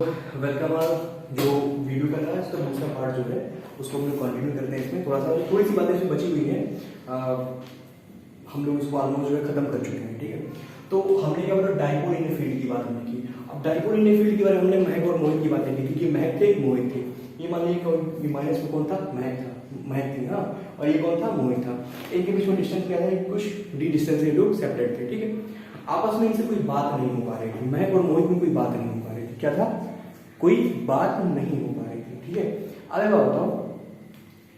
Welcome. आप जो video का था इसका दूसरा पार्ट जो है उसको हम लोग कंटिन्यू करते हैं। इसमें थोड़ी सी बातें इसमें बची हुई हैं। हम लोग इसको ऑलमोस्ट जो है खत्म कर चुके हैं। ठीक है, तो हमने क्या बोला, डाइपोल इन फील्ड की बात हमने की। अब डाइपोल इन फील्ड के बारे में हमने महक और मोहित की बातें की थी कि महक थे, मोहित थे। ये मान लीजिए माइनस में कौन था, महक था, महक थी। हाँ, और ये कौन था, मोहित था। इनके बीच में डिस्टेंस क्या था, कुछ डी डिस्टेंस से लोग सेपरेट थे। ठीक है, आपस में इनसे कोई बात नहीं हो पा रही थी। महक और मोहित में कोई बात नहीं हो पा रही थी। क्या था, कोई बात नहीं हो पा रही थी। ठीक है, अगर मैं बताऊं,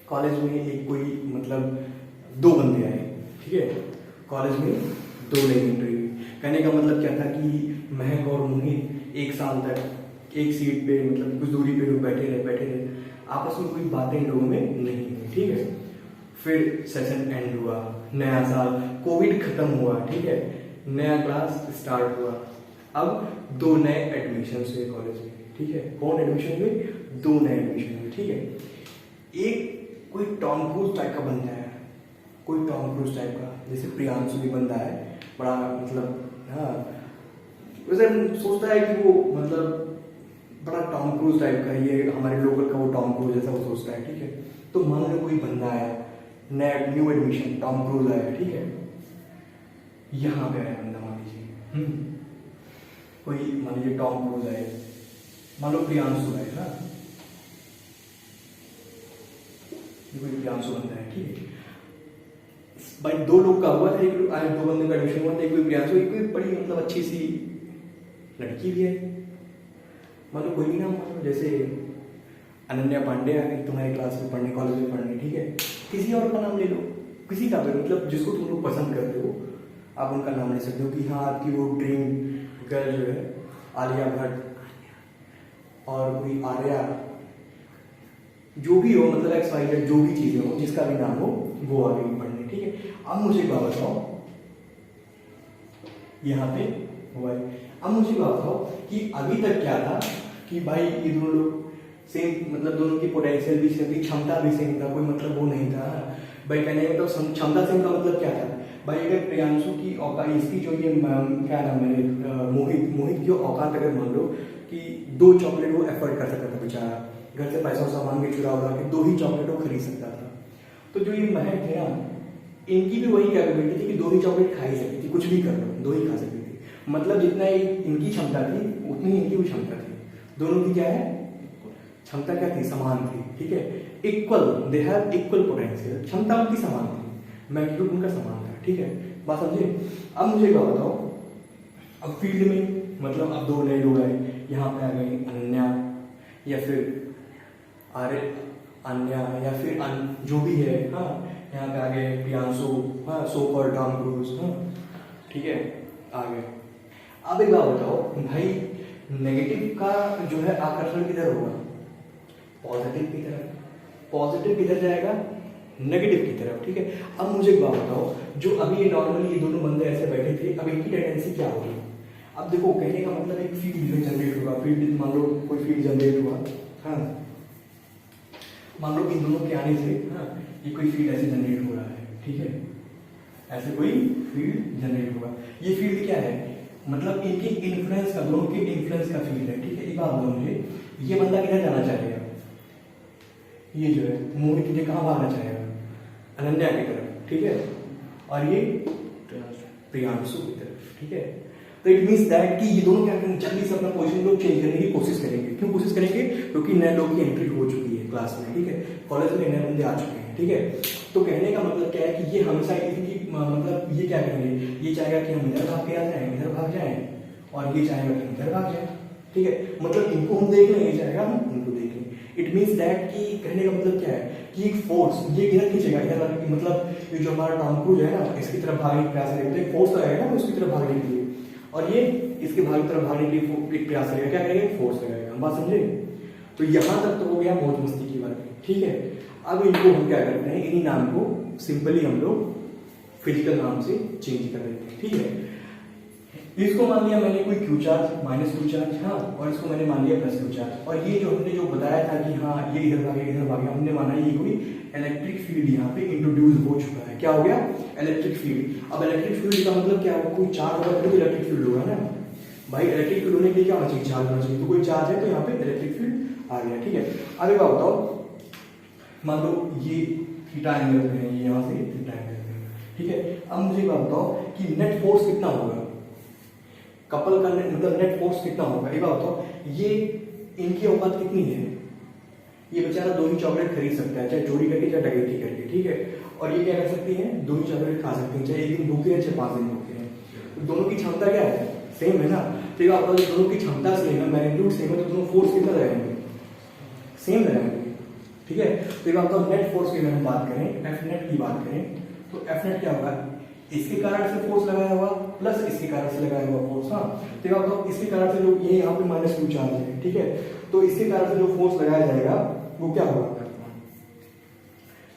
कॉलेज में एक कोई मतलब दो बंदे आए। ठीक है, कॉलेज में दो नई एंट्री हुई। कहने का मतलब क्या था कि महक और मोहित एक साल तक एक सीट पे मतलब कुछ दूरी पे लोग बैठे रहे, आपस में कोई बातें इन लोगों में नहीं हुई। ठीक है, फिर सेशन एंड हुआ, नया साल, कोविड खत्म हुआ। ठीक है, नया क्लास स्टार्ट हुआ। अब दो नए एडमिशन हुए कॉलेज में। ठीक है, कौन एडमिशन हुए, दो नए एडमिशन हुए। ठीक है, एक कोई टॉम क्रूज टाइप का बंदा है, कोई टॉम क्रूज टाइप का, जैसे प्रियांशु भी बंदा है, बड़ा मतलब हाँ वैसे सोचता है कि वो मतलब बड़ा टॉम क्रूज टाइप का, ये हमारे लोकल का वो टॉम क्रूज जैसा वो सोचता है। ठीक है, तो मान लो कोई बंदा आया, नया न्यू एडमिशन टॉम क्रूज आया। ठीक है, यहाँ पे आया बंदा, मान लीजिए कोई, मान लीजिए टॉम क्रूज आए, मान लो प्रियांशु है ना, कोई प्रियांशु बंदा है। ठीक है भाई, दो लोग का हुआ था, एक आज दो बंदे का एडमिशन हुआ था, एक कोई प्रियांशु, एक कोई बड़ी मतलब अच्छी सी लड़की भी है। मान लो कोई भी नाम, मान लो जैसे अनन्या पांडे आ गई तुम्हारी क्लास में पढ़ने, कॉलेज में पढ़ने। ठीक है, किसी और का नाम ले लो, किसी का भी मतलब जिसको तुम लोग पसंद करते हो आप उनका नाम ले सकते हो कि हाँ आपकी वो ड्रीम गर्ल जो है आलिया भट्ट, और कोई आर्या, जो भी हो, मतलब एक्स वाई जेड जो भी चीजें हो, जिसका भी नाम हो वो आ गई पढ़ने। ठीक है, अब मुझे बात बताओ, यहाँ पे हुआ है। अब मुझे बात बताओ कि अभी तक क्या था कि भाई ये दोनों लोग सेम, मतलब दोनों की पोटेंशियल भी सेम थी, क्षमता भी सेम था, कोई मतलब वो नहीं था भाई। कहने का मतलब क्षमता सेम का मतलब क्या था भाई, अगर प्रियांशु की औकात, इसकी जो ये क्या नाम है, मोहित की औकात अगर मान लो कि दो चॉकलेट वो एफर्ड कर सकता था बेचारा, घर से पैसा वैसा मांग के चुरा उड़ा के दो ही चॉकलेट वो खरीद सकता था। तो जो ये महक थे ना, इनकी भी वही कैपेबिलिटी थी कि दो ही चॉकलेट खा ही सकती थी, कुछ भी कर लो दो ही खा सकती थी। मतलब जितना इनकी क्षमता थी उतनी इनकी भी क्षमता थी। दोनों की क्या है, क्षमता क्या थी, समान थी। ठीक है, equal, they have equal potential, क्षमता उनकी समान थी, मैग्नीट्यूड उनका समान था। ठीक है, बात समझे। अब मुझे क्या बताओ, अब फील्ड में मतलब अब दो नए लोग आए, यहाँ पे आ गई अनन्या या फिर अन्या या फिर जो भी है। हाँ, यहाँ पे आ गए प्रियांशु, हाँ, सो फॉर टॉम क्रूज। हाँ, ठीक है, आ गए। अब एक बात बताओ भाई, नेगेटिव का जो है आकर्षण किधर होगा, पॉजिटिव की तरफ। पॉजिटिव किधर जाएगा, नेगेटिव की तरफ। ठीक है, अब मुझे एक बात बताओ, जो अभी ये नॉर्मली ये दोनों बंदे ऐसे बैठे थे, अब इनकी टेंडेंसी क्या होगी। अब देखो, कहने का मतलब एक फील्ड जो जनरेट हुआ, फील्ड मान लो कोई फील्ड जनरेट हुआ। हाँ, मान लो इन दोनों के आने से हाँ ये कोई फील्ड ऐसे जनरेट हो रहा है। ठीक है, ऐसे कोई फील्ड जनरेट हुआ। ये फील्ड क्या है, मतलब इनके इन्फ्लुएंस का, दोनों के इन्फ्लुएंस का फील्ड है। ठीक है, एक बात बताओ मुझे, ये बंदा किधर जाना चाहेगा, ये जो है मोहित तुझे कहाँ भागना चाहेगा, अनन्या की तरफ। ठीक है, और ये प्रियांशु की तरफ। ठीक है, तो इट मीन्स दैट कि ये दोनों क्या करेंगे, जल्दी से अपना पोजीशन लोग चेंज करने की कोशिश करेंगे। क्यों कोशिश करेंगे, क्योंकि नए लोग की एंट्री हो चुकी है क्लास में। ठीक है, कॉलेज में नए बंदे आ चुके हैं। ठीक है, तो कहने का मतलब क्या है कि ये हमेशा इनकी मतलब ये क्या करेंगे, ये चाहेगा कि हम इधर भाग के आ जाए, इधर भाग जाए, और ये चाहेगा कि इधर भाग जाए। ठीक है, मतलब इनको हम देख लें, ये चाहेगा हम इनको देख लें। इट मीन्स दैट कि कहने का मतलब क्या है कि एक फोर्स ये इधर खींचेगा, इधर मतलब ये जो हमारा टॉम क्रूज है ना, इसकी तरफ भागने का प्रयास करेगा, तो एक फोर्स लगाएगा उसकी तरफ भागने के लिए, और ये इसके भाग की तरफ भागने के लिए एक प्रयास करेगा, क्या करेगा, फोर्स लगाएगा। हम बात समझे। तो यहां तक तो हो गया मौज मस्ती की बात। ठीक है, अब इनको हम क्या करते हैं, इन्हीं नाम को सिंपली हम लोग फिजिकल नाम से चेंज कर देते हैं। ठीक है, इसको मान लिया मैंने कोई Q charge, minus Q charge, हाँ, और इसको मैंने मान लिया प्लस क्यू चार्ज। और ये जो हमने जो बताया था कि हाँ ये इधर भागे इधर भागे, हमने माना ये कोई इलेक्ट्रिक फील्ड यहाँ पे इंट्रोड्यूस हो चुका है। क्या हो गया, इलेक्ट्रिक फील्ड। अब इलेक्ट्रिक फील्ड का मतलब क्या होगा, कोई चार्ज होगा तो इलेक्ट्रिक फील्ड होगा ना भाई इलेक्ट्रिक फील्ड होने के लिए क्या होना चाहिए, चार्ज होना चाहिए, तो कोई चार्ज है तो यहाँ पे इलेक्ट्रिक फील्ड आ गया, ठीक है। अब एक बात बताओ, मान लो ये थीटा एंगल पे है, ये यहाँ से थीटा एंगल पे है, ठीक है। अब मुझे एक बात बताओ कि नेट फोर्स कितना होगा, कपल का मतलब नेट फोर्स कितना होगा, एक बात बताओ, ये इनकी औकात कितनी है, ये बेचारा 2 ही चॉकलेट खरीद सकता है, चाहे चोरी करके चाहे डकैती करके, ठीक है। और ये क्या कर सकती है, 2 ही चॉकलेट खा सकती है, चाहे एक दिन भूखे हैं चाहे 5 दिन भूखे हैं, तो दोनों की क्षमता क्या है, सेम है ना। तो ये बात बताओ, दोनों की क्षमता सेम है, मैग्नीट्यूड सेम है, तो दोनों फोर्स कितना लगाएंगे, सेम लगाएंगे, ठीक है। तो ये बात बताओ, नेट फोर्स की अगर हम बात करें, एफ नेट की बात करें, तो एफ नेट क्या होगा, इसके कारण से फोर्स लगाया हुआ प्लस इसके कारण से लगाया हुआ फोर्स, हाँ। तो ये बात बताओ, इसके कारण से जो ये यहाँ पे -q चार्ज है, ठीक है, तो इसके कारण से जो फोर्स लगाया जाएगा वो क्या होगा,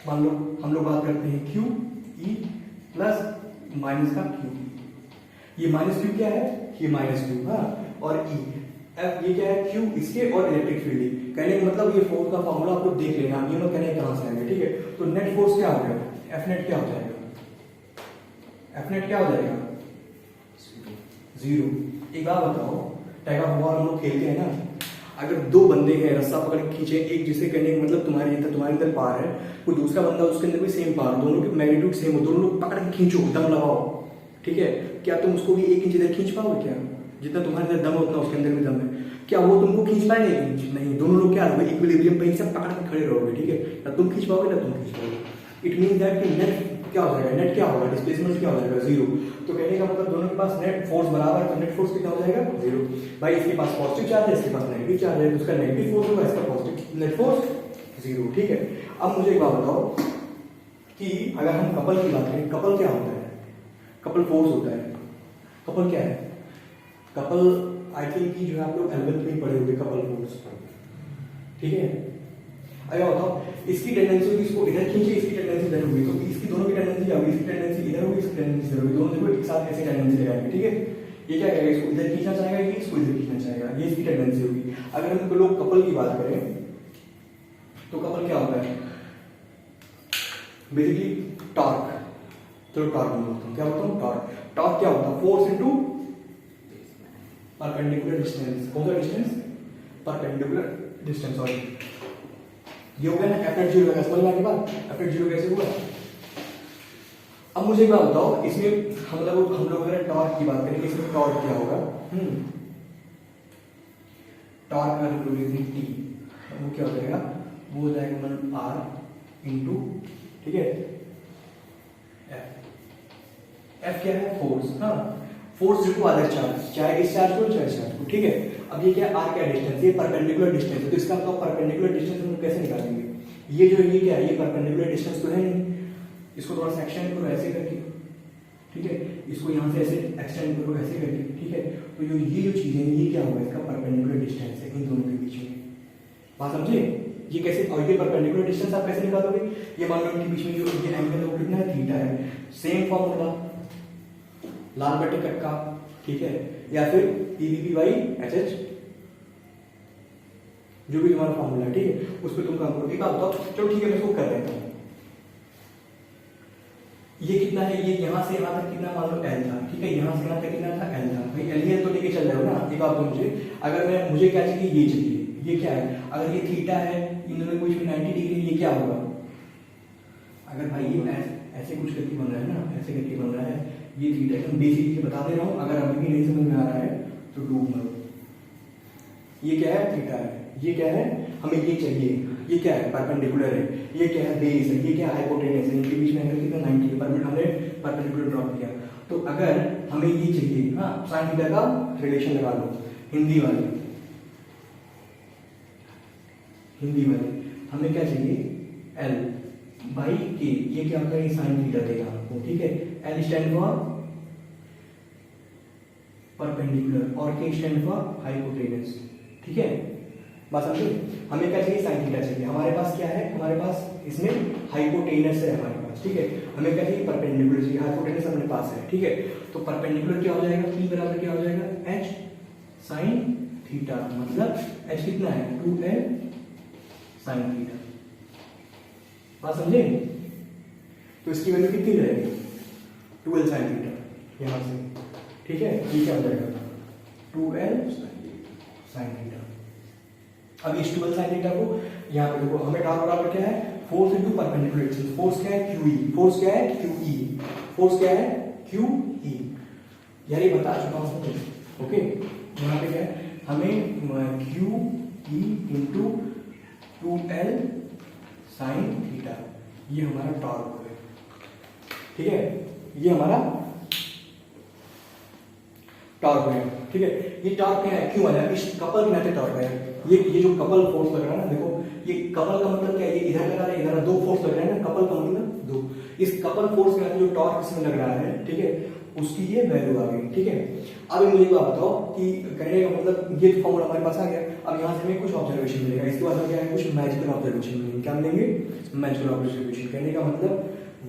मान लो हम लोग बात करते हैं q e प्लस माइनस का q, ये -q क्या है, ये -q, हाँ, और e f ये क्या है, q इसके और इलेक्ट्रिक फील्ड, कहने का मतलब ये फोर्स का फॉर्मूला आप लोग देख लेना, ये लोग कहने कहां से आएगा, ठीक है। तो नेट फोर्स क्या हो जाएगा, एफ नेट क्या हो जाएगा, एफ नेट क्या हो जाएगा, 0। एक बात बताओ, टैग ऑफ वॉर हम लोग खेलते हैं ना, अगर 2 बंदे हैं रस्सा पकड़ के खींचे, एक जिसे कहने का मतलब तुम्हारे अंदर पार है, कोई दूसरा बंदा उसके अंदर भी सेम पार, दोनों की मैग्नीट्यूड सेम हो, दोनों लोग पकड़ के खींचो, दम लगाओ, ठीक है, क्या तुम उसको भी 1 इंच इधर खींच पाओगे, क्या जितना तुम्हारे अंदर दम है उतना उसके अंदर भी दम है, क्या वो तुमको खींच पाएंगे, नहीं, दोनों लोग क्या रहोगे, इक्विलिब्रियम पे एक साथ पकड़ के खड़े रहोगे, ठीक है, ना तुम खींच पाओगे ना तुम खींच पाओगे। इट मीन दैट कि नेट क्या हो जाएगा, नेट क्या होगा, डिस्प्लेसमेंट क्या हो जाएगा, 0। तो कहने का मतलब दोनों के पास नेट फोर्स बराबर है, तो नेट फोर्स कितना हो जाएगा, 0। भाई इसके पास पॉजिटिव चार्ज है, इसके पास नेगेटिव चार्ज है, तो उसका नेगेटिव फोर्स होगा, इसका पॉजिटिव, नेट फोर्स 0, ठीक है। अब मुझे एक बात बताओ कि अगर हम कपल की बात करें, कपल क्या होता है, कपल फोर्स होता है, कपल क्या है, कपल आई थिंक कि जो है आप लोग 11th में पढ़े होंगे कपल फोर्स, ठीक है। अगर बताओ, इसकी टेंडेंसी होगी, इसको इधर खींचे, इसकी टेंडेंसी इधर होगी, तो इसकी दोनों की टेंडेंसी क्या होगी, इसकी टेंडेंसी इधर होगी, इसकी टेंडेंसी इधर होगी, दोनों देखो एक साथ ऐसे टेंडेंसी लगाएंगे, ठीक है। ये क्या करेगा, इसको इधर खींचना चाहेगा, ये इसको इधर खींचना चाहेगा, ये इसकी टेंडेंसी होगी। अगर हम लोग कपल की बात करें तो कपल क्या होता है, बेसिकली टॉर्क, चलो टॉर्क में बोलता हूँ, क्या बोलता हूँ, टॉर्क। टॉर्क क्या होता है, फोर्स इनटू परपेंडिकुलर डिस्टेंस, कौन सा डिस्टेंस, परपेंडिकुलर डिस्टेंस, सॉरी, ये हो गया ना, एफ नेट 0 समझ में आने के बाद एफ नेट 0 कैसे हुआ। अब मुझे एक बात बताओ, इसमें हम लोग अगर टॉर्क की बात करें, इसमें टॉर्क क्या होगा, टॉर्क का रिप्रेजेंटेशन टी, वो क्या हो जाएगा, वो हो जाएगा 1r इंटू, ठीक है, एफ क्या है, फोर्स, हाँ, force due to other charge, चाहे इस चार्ज को चाहे इस चार्ज को, ठीक है। अब ये क्या, आर क्या डिस्टेंस, ये परपेंडिकुलर डिस्टेंस है, तो इसका मतलब परपेंडिकुलर डिस्टेंस हम कैसे निकालेंगे, ये जो है ये क्या है, ये परपेंडिकुलर डिस्टेंस तो है नहीं, इसको थोड़ा सा एक्सटेंड करो ऐसे करके, ठीक है, इसको यहाँ से ऐसे एक्सटेंड करो ऐसे करके, ठीक है। तो ये जो चीज है ये क्या होगा, इसका परपेंडिकुलर डिस्टेंस है इन दोनों के बीच में, बात समझे, ये कैसे, और ये परपेंडिकुलर डिस्टेंस आप कैसे निकालोगे, ये मान लो इनके बीच में जो ये एंगल है वो कितना है, थीटा है, सेम फॉर्मूला लाल बटे कक्का, ठीक है, या फिर पीवीपी बाई एचएच, जो भी तुम्हारा फॉर्मूला है, ठीक है, उस पर तुम काम करो। एक बात बताओ, चलो ठीक है, मैं इसको कर देता हूँ, ये कितना है, ये यहाँ से यहाँ तक कितना, मान लो एल था, ठीक है, यहाँ से यहाँ तक कितना था, एल था, भाई एल तो लेके चल रहे हो ना। एक बात मुझे, अगर मुझे क्या चाहिए, ये चाहिए, ये क्या है, अगर ये थीटा है, इन दोनों के बीच में 90 डिग्री, ये क्या होगा, अगर भाई ये ऐसे कुछ करके बन रहा है ना, ऐसे करके बन रहा है, ये थीटा एकदम बेसिक बता दे रहा हूँ, अगर अभी भी नहीं समझ में आ रहा है तो डूब मरो। ये क्या है, थीटा है, ये क्या है, हमें ये चाहिए, ये क्या है, परपेंडिकुलर है, ये क्या है, बेस है, ये क्या है, हाइपोटेनस है, इनके बीच में एंगल कितना 90 है, पर हमने परपेंडिकुलर ड्रॉ किया। तो अगर हमें ये चाहिए, हाँ, साइन थीटा का रिलेशन लगा लो, हिंदी वाले हमें क्या चाहिए, एल बाई के, ये क्या होगा, ये साइन थीटा देगा हमको, ठीक है। एल स्टैंड फॉर परपेंडिकुलर और के स्टैंड फॉर हाइपोटेनस, ठीक है, बात समझे। हमें क्या चाहिए, साइन थीटा चाहिए, हमारे पास क्या है, हमारे पास इसमें हाइपोटेनस है हमारे पास, ठीक है। हमें क्या चाहिए, परपेंडिकुलर चाहिए, हाइपोटेनस अपने पास है, ठीक है। तो परपेंडिकुलर क्या हो जाएगा, P बराबर क्या हो जाएगा, H साइन थीटा, मतलब H कितना है, 2L साइन थीटा, बात समझे। तो इसकी वैल्यू कितनी रहेगी, 2L साइन थीटा यहाँ से, ठीक है। ये क्या हो जाएगा, 2l sin थीटा। अब इस 2l sin थीटा को यहाँ पे देखो, हमें टॉर्क बराबर क्या है, force into perpendicular axis. Force क्या है, QE। फोर्स क्या है, QE। फोर्स क्या है, QE। यार ये बता चुका हूँ तुमको, ओके। यहाँ पे क्या है, हमें QE into 2l sin theta, ये हमारा टॉर्क है, ठीक है। ये हमारा टॉर्क है, ठीक है। ये टॉर्क क्या है, क्यों आया, इस कपल के नाते टॉर्क है। ये जो कपल फोर्स लग रहा है ना, देखो ये कपल का मतलब क्या है, ये इधर लगा रहा है, इधर दो फोर्स लग रहे हैं ना, कपल का मतलब दो। इस कपल फोर्स के नाते जो टॉर्क इसमें लग रहा है, ठीक है, उसकी ये वैल्यू आ गई, ठीक है। अब मुझे बात बताओ कि कहने का मतलब ये फॉर्मूला हमारे पास आ गया। अब यहाँ से हमें कुछ ऑब्जर्वेशन मिलेगा, इसके बाद में क्या है, कुछ मैजिकल ऑब्जर्वेशन मिलेंगे। क्या मिलेंगे, मैजिकल ऑब्जर्वेशन। कहने का मतलब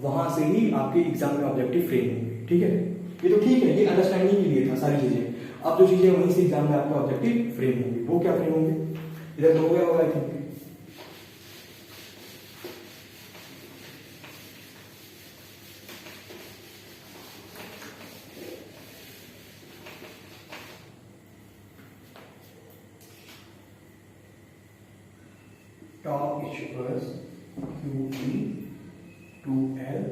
वहां से ही आपके एग्जाम में ऑब्जेक्टिव फ्रेम होंगे, ठीक है। ये तो ठीक है, ये अंडरस्टैंडिंग के लिए था सारी चीजें। अब जो चीजें वहीं से एग्जाम में आपका ऑब्जेक्टिव फ्रेम होंगे, वो क्या फ्रेम होंगे, इधर तो हो गया होगा I think. Torque equals QE 2l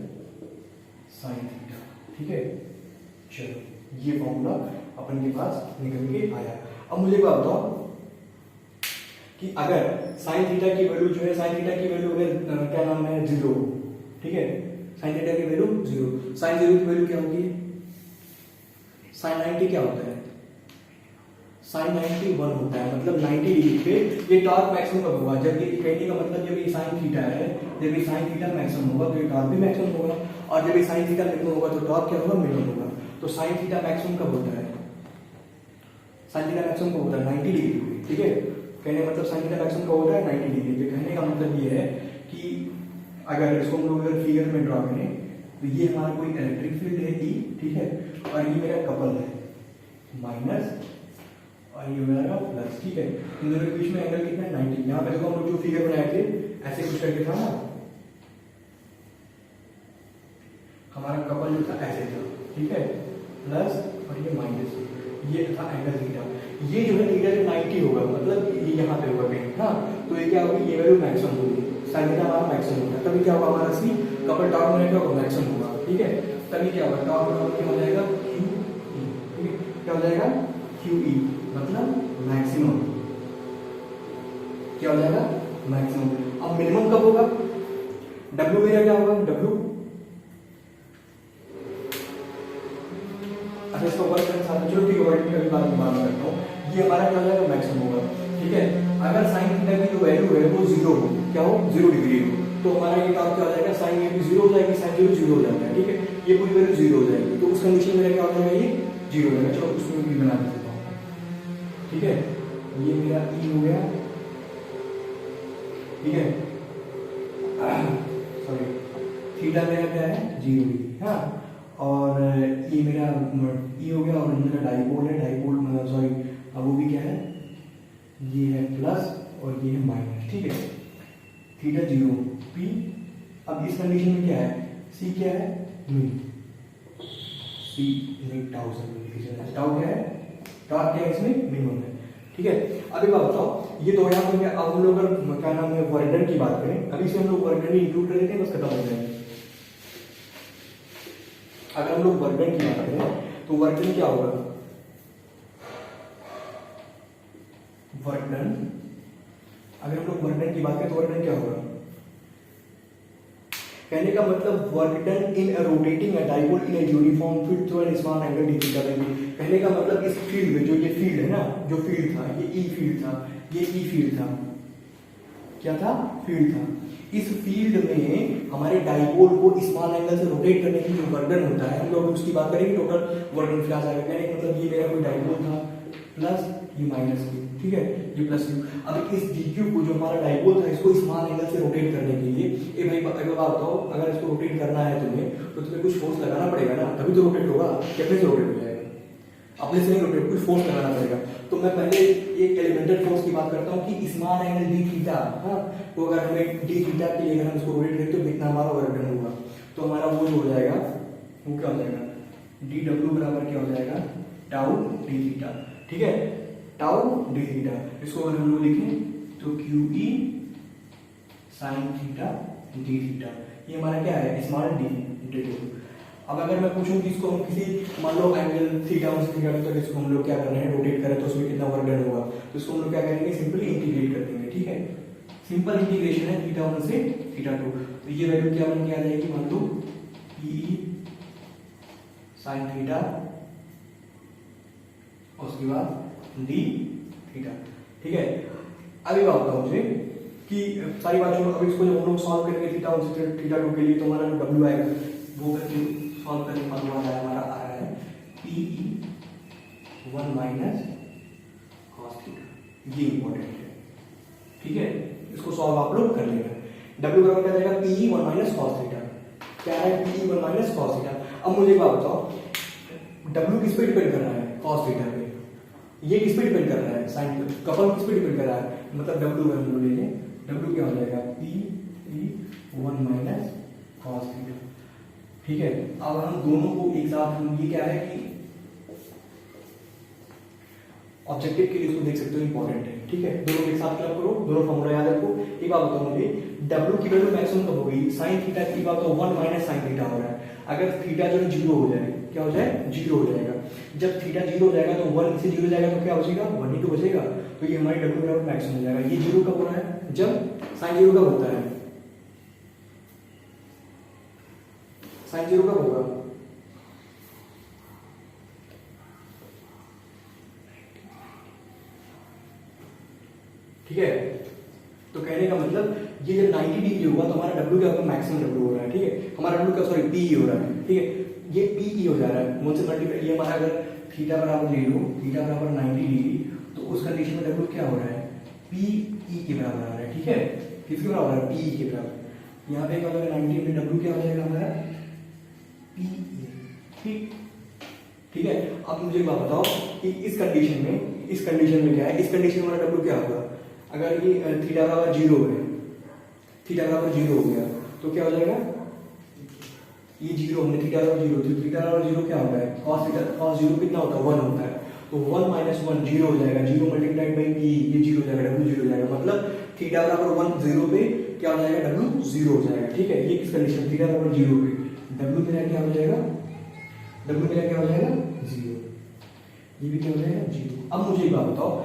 sin theta, ठीक है। चलो ये फॉर्मूला अपन के पास निकल के आया। अब मुझे बात बताओ कि अगर साइन थीटा की वैल्यू जो है, साइन थीटा की वैल्यू अगर क्या नाम है, 0, ठीक है। साइन थीटा की वैल्यू 0, साइन 0 की वैल्यू क्या होगी, साइन 90 क्या होता है, साइन 91 होता है। मतलब 90 डिग्री पे ये टॉर्क मैक्सिमम कब होगा, जब ये कहने का मतलब जब ये साइन थीटा है, जब ये साइन थीटा मैक्सिमम होगा तो ये टॉर्क भी मैक्सिमम होगा, और जब ये साइन थीटा मिनिमम होगा तो टॉर्क क्या होगा, मिनिमम होगा। तो साइन थीटा मैक्सिमम कब होता है, साइन थीटा मैक्सिमम कब होता है, 90 डिग्री पे, ठीक है। कहने का मतलब साइन थीटा मैक्सिमम कब होता है, 90 डिग्री पे। कहने का मतलब ये है कि अगर इसको हम लोग अगर फिगर में ड्रॉ करें तो ये हमारा कोई इलेक्ट्रिक फील्ड है E, ठीक है, और ये मेरा कपल है माइनस, और ये मेरा प्लस, ठीक है। इन दोनों के बीच में एंगल कितना है, 90। यहाँ पे देखो हम लोग जो फिगर बनाए थे ऐसे कुछ करके था ना, हमारा कपल जो था ऐसे था, ठीक है, प्लस और ये माइनस, ये था एंगल थीटा। ये जो है थीटा जो 90 होगा, मतलब ये यहाँ पे होगा कहीं, हाँ। तो ये क्या होगी, ये वैल्यू मैक्सिमम होगी, साइन थीटा हमारा मैक्सिमम होगा। तभी क्या होगा, हमारा सी कपल टॉर्क में क्या होगा, मैक्सिमम होगा, ठीक है। तभी क्या होगा, टॉर्क क्या हो जाएगा, QE, ठीक है। क्या हो जाएगा, QE मतलब मैक्सिमम, क्या हो जाएगा, मैक्सिमम। अब मिनिमम कब होगा, W मेरा क्या होगा, W, अच्छा इसको वर्क करने साथ चलो ठीक है, वर्क करने के बाद मैं बात करता हूँ। ये हमारा क्या हो जाएगा, मैक्सिमम होगा, ठीक है। अगर साइन थीटा की जो वैल्यू है वो 0 हो, क्या हो, 0 डिग्री हो, तो हमारा ये टॉर्क क्या हो जाएगा, साइन ये भी 0 हो जाएगी, साइन 0 हो जाएगा, ठीक है। ये पूरी वैल्यू 0 हो जाएगी, तो उस कंडीशन में क्या हो जाएगा, ये 0 हो जाएगा। चलो उसमें भी बना देता हूँ, ठीक है। ये मेरा E हो गया, ठीक है, सॉरी थीटा मेरा क्या है, 0, हाँ। और ये मेरा E हो गया, और मेरा डाइपोल है, डाइपोल सॉरी वो भी क्या है, ये है प्लस और ये है माइनस, ठीक है। Theta 0 P। अब इस कंडीशन में क्या है, C क्या है, C टाउ से, टाउ क्या है, टॉर्क क्या है इसमें, मिनिमम है, ठीक है। अब एक बात बताओ, ये तो यहाँ पे अब हम लोग अगर क्या नाम है वर्क डन की बात करें, अभी से हम लोग वर्क डन इंक्लूड कर देते हैं, बस खत्म हो जाएगा। अगर हम लोग वर्क डन की बात करें तो वर्क डन क्या होगा, वर्क डन, अगर हम लोग वर्क डन की बात करें तो वर्क डन क्या होगा, कहने का मतलब work done in a rotating a dipole in a uniform field through an small angle D theta. कहने का मतलब इस फील्ड में जो ये फील्ड है ना, जो फील्ड था ये E फील्ड था, ये E फील्ड था, क्या था, फील्ड था। इस फील्ड में हमारे डाइपोल को स्मॉल एंगल से रोटेट करने की जो वर्क डन होता है, हम लोग उसकी बात करेंगे, टोटल वर्क डन क्या आएगा। कहने का मतलब ये मेरा कोई डाइपोल था प्लस ये माइनस Q, ठीक है, ये प्लस Q। अब इस DQ को जो हमारा डाइपोल था इसको स्मॉल एंगल से रोटेट करने के लिए, ए भाई अगर बात बताओ, अगर इसको रोटेट करना है तुम्हें तो तुम्हें कुछ फोर्स लगाना पड़ेगा ना, तभी तो रोटेट होगा, कैसे से रोटेट हो जाएगा, अपने से नहीं रोटेट, कुछ फोर्स लगाना पड़ेगा। तो मैं पहले एक एलिमेंटल फोर्स की बात करता हूँ कि स्मॉल एंगल डी थीटा, हाँ, तो अगर हमें डी थीटा के लिए अगर हम इसको रोटेट करें तो कितना हमारा वर्क डन होगा, तो हमारा वो जो हो जाएगा वो क्या हो जाएगा, डी डब्ल्यू बराबर क्या हो जाएगा, टाउ डी थीटा। ठीक है, टाउ डी थीटा। इसको अगर हम लोग लिखें तो Q E sine theta D theta, ये हमारा क्या है, स्मॉल डी इंटू। अब अगर मैं पूछूं कि इसको हम किसी मान लो एंगल थीटा वन से थीटा टू तक इसको हम लोग क्या कर रहे हैं, रोटेट करें तो उसमें कितना वर्क डन होगा, तो इसको हम लोग क्या करेंगे, सिंपली इंटीग्रेट कर देंगे। ठीक है, सिंपल इंटीग्रेशन है थीटा वन से थीटा टू। तो ये वैल्यू क्या बन के आ जाएगी, मान लो पी साइन थीटा और उसके बाद डी थीटा। ठीक है, अभी बात बताओ मुझे कि सारी बातों अब इसको जब हम लोग सॉल्व करेंगे थीटा वन से थीटा टू के लिए, तो हमारा जो डब्ल्यू आएगा वो करके सॉल्व करने का बाद हमारा आ रहा है P one minus cos theta. ये इंपॉर्टेंट है। ठीक है, इसको सॉल्व आप लोग कर लेना। डब्ल्यू बराबर क्या जाएगा, P one minus cos theta. क्या है, P one minus cos theta. अब मुझे एक बात बताओ, डब्ल्यू किस पे डिपेंड कर रहा है, कॉस थीटा पे। ये किस पे डिपेंड कर रहा है, साइन पे। कपल किस पे डिपेंड कर रहा है, मतलब डब्ल्यू हम लोग ले लें, डब्ल्यू क्या हो जाएगा, P one minus cos theta. ठीक है, अब हम दोनों को एक साथ, हम ये क्या है कि ऑब्जेक्टिव के लिए इसको देख सकते हो, इंपॉर्टेंट है। ठीक है, दोनों एक साथ क्लब करो, दोनों फॉर्मूला याद रखो। एक बात बताओ मुझे, डब्ल्यू की वैल्यू मैक्सिमम कब होगी, साइन थीटा की बात तो 1 माइनस साइन थीटा हो रहा है। अगर थीटा जो है 0 हो जाए, क्या हो जाए, 0 हो जाएगा। जब थीटा 0 हो जाएगा तो 1 से 0 जाएगा तो क्या बचेगा, 1 ही तो बचेगा। तो ये हमारी डब्ल्यू बराबर मैक्सिमम हो जाएगा। ये 0 कब हो रहा है, जब साइन 0 कब होता है, साइन 0 कब होगा, ठीक है। तो कहने का मतलब ये जब 90 डिग्री होगा तो हमारा डब्ल्यू क्या होगा, मैक्सिमम डब्ल्यू हो रहा है। ठीक है, हमारा डब्ल्यू क्या, सॉरी पी हो रहा है। ठीक है, ये पी हो जा रहा है, 1 से मल्टीप्लाई। ये हमारा अगर थीटा बराबर 0, थीटा बराबर 90 डिग्री, तो उस कंडीशन में डब्ल्यू क्या हो रहा है, पी ई के बराबर आ रहा है। ठीक है, किसके बराबर है, पी ई के बराबर। यहाँ पे क्या हो जाएगा, 90 में डब्ल्यू क्या हो जाएगा हमारा, पी ई। ठीक, ठीक है। अब मुझे एक बात बताओ कि इस कंडीशन में क्या है, इस कंडीशन में हमारा डब्ल्यू क्या होगा, अगर ये थीटा बराबर 0 है, थीटा बराबर 0 हो गया तो क्या हो जाएगा, ये 0 हमने थीटा बराबर 0, तो थीटा बराबर 0 क्या होता है, cos थीटा, cos 0 कितना होता है, 1 होता है। तो 1 माइनस 1 0 हो जाएगा, 0 मल्टीप्लाइड बाई पी, ये 0 हो जाएगा, डब्ल्यू 0 हो जाएगा। मतलब थीटा बराबर 1 0 पे क्या हो जाएगा, डब्ल्यू 0 हो जाएगा। ठीक है, ये किस कंडीशन, थीटा बराबर 0 पे डब्ल्यू मेरा क्या हो जाएगा, डब्ल्यू मेरा क्या हो जाएगा, 0। ये भी क्या हो जाएगा, 0। अब मुझे एक बात बताओ,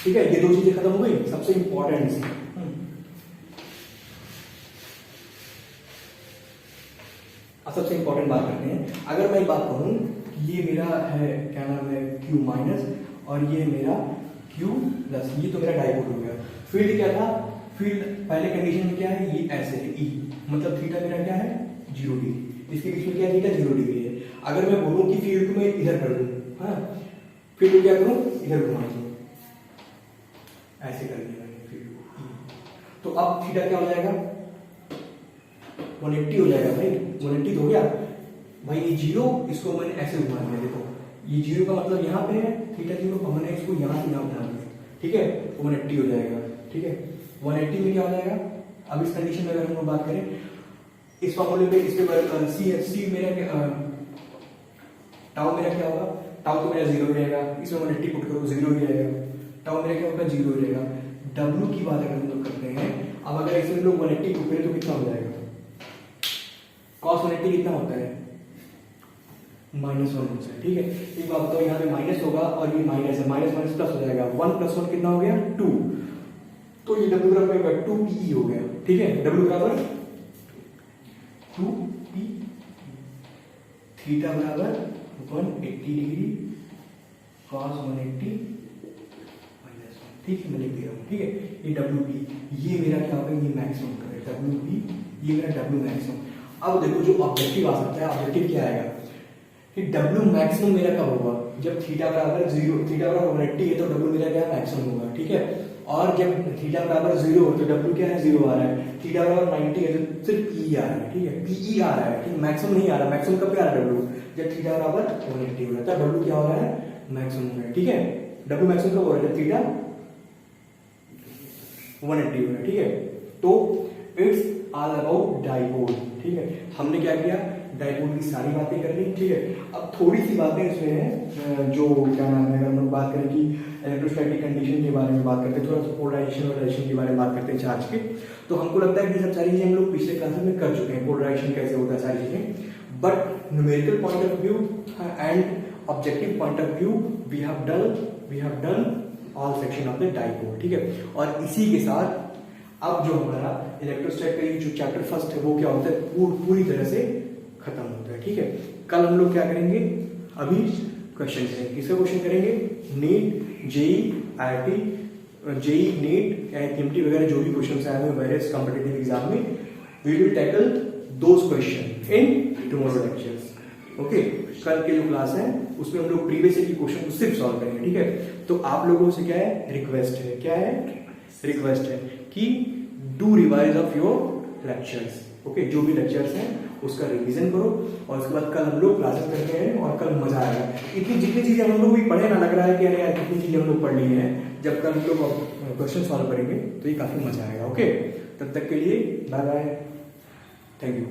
ठीक है, ये दो चीजें खत्म हो गई, सबसे इंपॉर्टेंट सी सबसे इंपॉर्टेंट बात करते हैं। अगर मैं एक बात कहूं, ये मेरा है क्या नाम है, Q माइनस, और ये मेरा Q प्लस, ये तो मेरा डाइपोल हो गया। फील्ड क्या था, फील्ड पहले कंडीशन में क्या है, ये ऐसे है E, मतलब थीटा मेरा क्या है, 0 डिग्री। इसके बीच में क्या है, थीटा 0 डिग्री है। अगर मैं बोलूं कि फील्ड को मैं इधर कर दूं, हाँ, फील्ड को क्या करूं, इधर घुमा दूं, ऐसे कर दिया मैंने फील्ड को। तो अब थीटा क्या हो जाएगा, 180 हो जाएगा भाई, 180 हो गया भाई। ये 0, इसको मैंने ऐसे घुमा दिया, देखो ये 0 का मतलब यहाँ पे है, थीटा 0 को हमने इसको यहाँ से यहाँ घुमा दिया। ठीक है, तो 180 हो जाएगा। ठीक है, 180 में क्या हो जाएगा, अब इस कंडीशन में अगर हम लोग बात करें, इस फॉर्मूले पे, इस पे सी मेरा टाउ मेरा क्या होगा, टाउ तो मेरा 0 रहेगा, इसमें 180 पुट करो 0 ही रहेगा, टाउ मेरा क्या होगा, 0 रहेगा। डब्ल्यू की बात अगर हम लोग करते हैं, अब अगर इसमें लोग 180 पुट करें तो कितना हो जाएगा, cos 180 कितना होता है, -1 होता है। ठीक है, एक बात बताओ, यहाँ पे माइनस होगा और ये माइनस है, माइनस माइनस प्लस हो जाएगा, 1 + 1 कितना हो गया, 2। तो ये डब्ल्यू बराबर 2 PE हो गया। ठीक है, डब्ल्यू बराबर 2 PE, थीटा बराबर 180 डिग्री cos 180 -1। ठीक है, मैं लिख दे रहा हूँ। ठीक है, ये WP, ये मेरा क्या होगा, ये मैक्सिमम करेगा, WP, ये मेरा W मैक्सिमम। अब देखो जो ऑब्जेक्टिव आ सकता है, ऑब्जेक्टिव क्या आएगा कि W मैक्सिमम मेरा कब होगा, जब थीटा बराबर 0, थीटा बराबर 180 है तो W मेरा क्या मैक्सिमम होगा। ठीक है, और जब थीटा बराबर 0 हो तो W क्या है, 0 आ रहा है। थीटा बराबर 90 है तो सिर्फ PE आ रहा है। ठीक है, PE आ रहा है, ठीक, मैक्सिमम नहीं आ रहा। मैक्सिमम कब पे आ रहा है, W जब थीटा बराबर 180 हो रहा है, तब W क्या हो रहा है, मैक्सिमम हो रहा है। ठीक है, W मैक्सिमम कब हो रहा है, जब थीटा 180 हो रहा है। ठीक है, तो इट्स ऑल अबाउट डाइपोल। ठीक है, हमने क्या किया, डाइपोल की सारी बातें कर ली, ठीक है। अब थोड़ी सी बातें इसमें हैं जो क्या नाम है, अगर हम लोग बात करें कि इलेक्ट्रोस्टैटिक कंडीशन के बारे में बात करते हैं, थोड़ा सा पोलराइजेशन और डायरेक्शन के बारे में बात करते हैं चार्ज के, तो हमको लगता है कि सब सारी चीजें हम लोग पिछले क्लास में कर चुके हैं, पोलराइजेशन कैसे होता है सारी चीजें। But numerical point of view and objective point of view we have done all section of the dipole, ठीक है। और इसी के साथ अब जो हमारा इलेक्ट्रोस्टैट का जो चैप्टर फर्स्ट है वो क्या होता है, पूरी तरह से खत्म होता है, ठीक है। कल हम लोग क्या करेंगे, अभी क्वेश्चन करेंगे, किसका क्वेश्चन करेंगे, NEET, JEE, IIT, JEE, NEET, MT वगैरह जो भी क्वेश्चन आए हुए वेरियस कॉम्पिटिटिव एग्जाम में, we will tackle those questions in tomorrow lectures, okay. कल के जो क्लास है उसमें हम लोग प्रीवियस ईयर की क्वेश्चन को सिर्फ सॉल्व करेंगे, ठीक है। तो आप लोगों से क्या है, रिक्वेस्ट है, क्या है, रिक्वेस्ट है कि do revise of your lectures, okay. जो भी लेक्चर्स हैं उसका रिवीजन करो, और उसके बाद कल हम लोग क्लासेस करते हैं और कल मजा आएगा। इतनी जितनी चीजें हम लोग भी पढ़े ना, लग रहा है कि अरे यार कितनी चीजें हम लोग पढ़ ली हैं, जब कल हम लोग क्वेश्चन सॉल्व करेंगे तो ये काफी मजा आएगा, ओके। तब तक के लिए बाय बाय, थैंक यू।